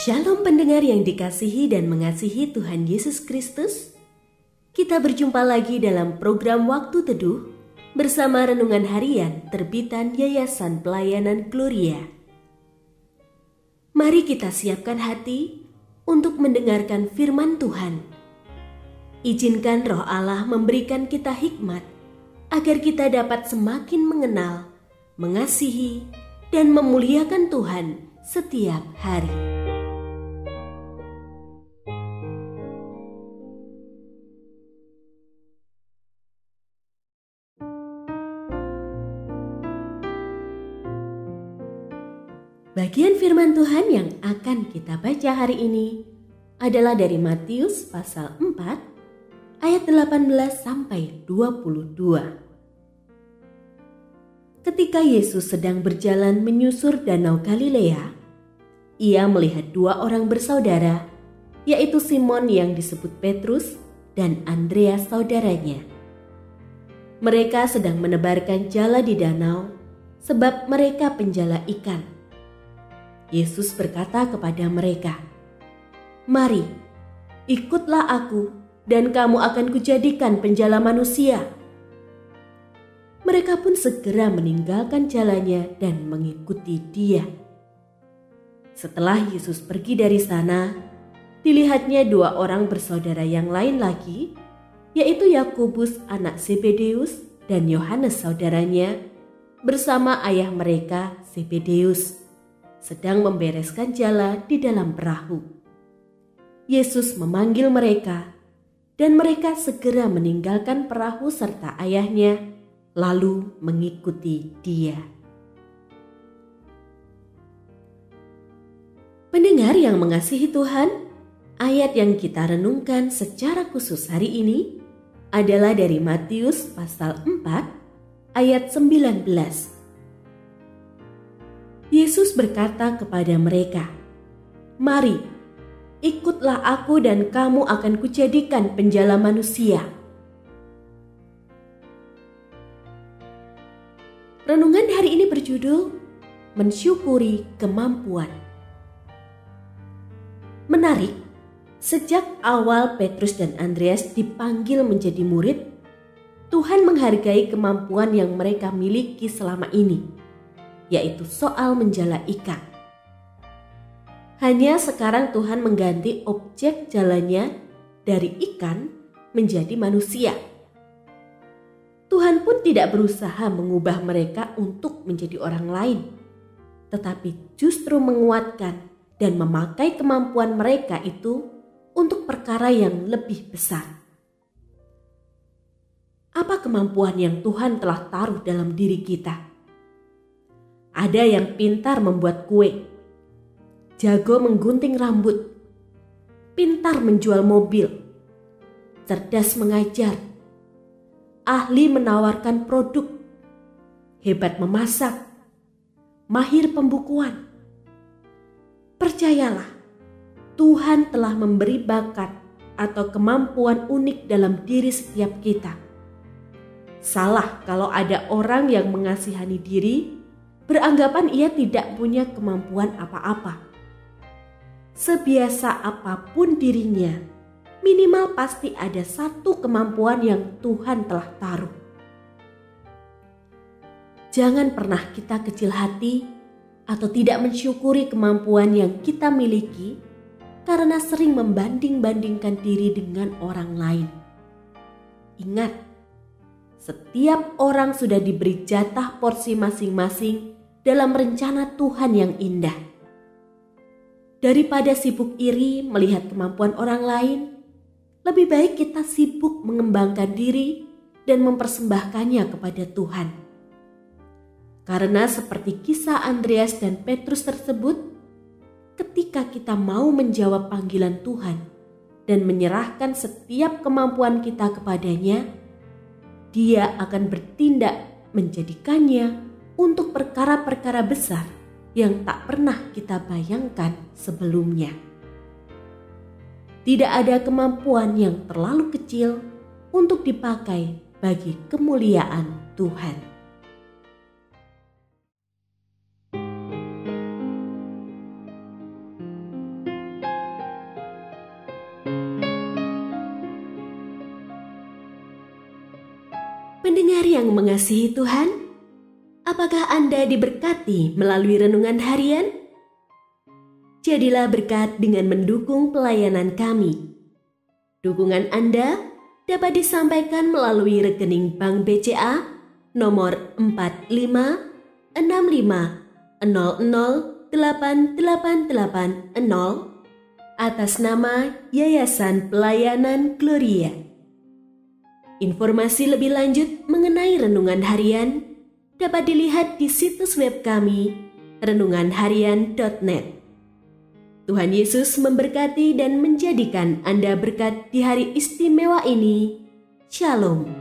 Shalom pendengar yang dikasihi dan mengasihi Tuhan Yesus Kristus. Kita berjumpa lagi dalam program Waktu Teduh bersama Renungan Harian terbitan Yayasan Pelayanan Gloria. Mari kita siapkan hati untuk mendengarkan firman Tuhan. Izinkan Roh Allah memberikan kita hikmat agar kita dapat semakin mengenal, mengasihi, dan memuliakan Tuhan setiap hari. Bagian firman Tuhan yang akan kita baca hari ini adalah dari Matius pasal 4 ayat 18 sampai 22. Ketika Yesus sedang berjalan menyusur Danau Galilea, ia melihat dua orang bersaudara, yaitu Simon yang disebut Petrus dan Andreas saudaranya. Mereka sedang menebarkan jala di danau sebab mereka penjala ikan. Yesus berkata kepada mereka, "Mari, ikutlah aku dan kamu akan kujadikan penjala manusia." Mereka pun segera meninggalkan jalannya dan mengikuti Dia. Setelah Yesus pergi dari sana, dilihatnya dua orang bersaudara yang lain lagi, yaitu Yakobus anak Zebedeus dan Yohanes saudaranya, bersama ayah mereka Zebedeus, sedang membereskan jala di dalam perahu. Yesus memanggil mereka, dan mereka segera meninggalkan perahu serta ayahnya, lalu mengikuti Dia. Pendengar yang mengasihi Tuhan, ayat yang kita renungkan secara khusus hari ini adalah dari Matius pasal 4 ayat 19. Yesus berkata kepada mereka, "Mari, ikutlah aku dan kamu akan kujadikan penjala manusia." Renungan hari ini berjudul Mensyukuri Kemampuan. Menarik, sejak awal Petrus dan Andreas dipanggil menjadi murid, Tuhan menghargai kemampuan yang mereka miliki selama ini, yaitu soal menjala ikan. Hanya sekarang Tuhan mengganti objek jalannya dari ikan menjadi manusia. Tuhan pun tidak berusaha mengubah mereka untuk menjadi orang lain, tetapi justru menguatkan dan memakai kemampuan mereka itu untuk perkara yang lebih besar. Apa kemampuan yang Tuhan telah taruh dalam diri kita? Ada yang pintar membuat kue, jago menggunting rambut, pintar menjual mobil, cerdas mengajar, ahli menawarkan produk, hebat memasak, mahir pembukuan. Percayalah, Tuhan telah memberi bakat atau kemampuan unik dalam diri setiap kita. Salah kalau ada orang yang mengasihani diri beranggapan ia tidak punya kemampuan apa-apa. Sebiasa apapun dirinya, minimal pasti ada satu kemampuan yang Tuhan telah taruh. Jangan pernah kita kecil hati atau tidak mensyukuri kemampuan yang kita miliki karena sering membanding-bandingkan diri dengan orang lain. Ingat, setiap orang sudah diberi jatah porsi masing-masing dalam rencana Tuhan yang indah. Daripada sibuk iri melihat kemampuan orang lain, lebih baik kita sibuk mengembangkan diri dan mempersembahkannya kepada Tuhan. Karena seperti kisah Andreas dan Petrus tersebut, ketika kita mau menjawab panggilan Tuhan dan menyerahkan setiap kemampuan kita kepadanya, Dia akan bertindak menjadikannya untuk perkara-perkara besar yang tak pernah kita bayangkan sebelumnya. Tidak ada kemampuan yang terlalu kecil untuk dipakai bagi kemuliaan Tuhan. Pendengar yang mengasihi Tuhan, apakah Anda diberkati melalui renungan harian? Jadilah berkat dengan mendukung pelayanan kami. Dukungan Anda dapat disampaikan melalui rekening Bank BCA nomor 4565008880 atas nama Yayasan Pelayanan Gloria. Informasi lebih lanjut mengenai renungan harian dapat dilihat di situs web kami renunganharian.net. Tuhan Yesus memberkati dan menjadikan Anda berkat di hari istimewa ini. Shalom.